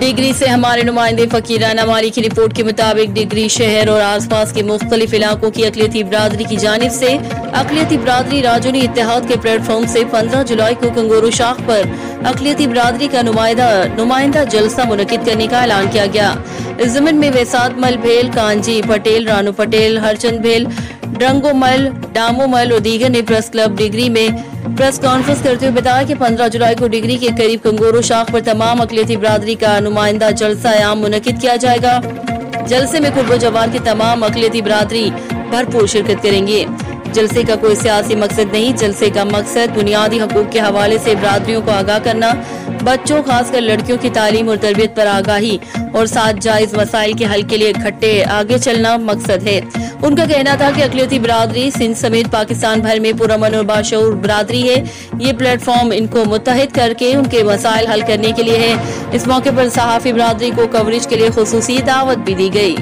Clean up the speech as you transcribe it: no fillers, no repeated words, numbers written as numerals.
Degree से हमारे नुमाइंदे फकीराना माली की रिपोर्ट के मुताबिक डिग्री शहर और आसपास के मुख्तलिफ इलाकों की अक़लियती बिरादरी की जानिब से अक़लियती बिरादरी राजूनी इत्तेहाद के प्लेटफॉर्म से 15 जुलाई को कंगोरू शाख पर अक़लियती बिरादरी का नुमाइंदा जलसा मुनक़िद करने का ऐलान किया गया। इस ज़मीन में वेसात मल भेल, कांजी पटेल, रानू पटेल, हरचंद भेल, ड्रंगोमल, डामोमल और दीगर ने प्रेस क्लब डिग्री में प्रेस कॉन्फ्रेंस करते हुए बताया कि 15 जुलाई को डिग्री के करीब कंगोरू शाख पर तमाम अक़लियती बिरादरी का नुमाइंदा जलसा आम मुनक़िद किया जाएगा। जलसे में कुर्ब जवान की तमाम अक़लियती बिरादरी भरपूर शिरकत करेंगे। जलसे का कोई सियासी मकसद नहीं, जलसे का मकसद बुनियादी हकूक के हवाले से बिरादरियों को आगाह करना, बच्चों खासकर लड़कियों की तालीम और तरबियत पर आगाही और साथ जायज मसाइल के हल के लिए इकट्ठे आगे चलना मकसद है। उनका कहना था कि अक़लियती बिरादरी सिंध समेत पाकिस्तान भर में पुरअमन और बाशऊर बिरादरी है। ये प्लेटफॉर्म इनको मुत्तहिद करके उनके मसाइल हल करने के लिए है। इस मौके पर सहाफ़ी बिरादरी को कवरेज के लिए खुसूसी दावत भी दी गई।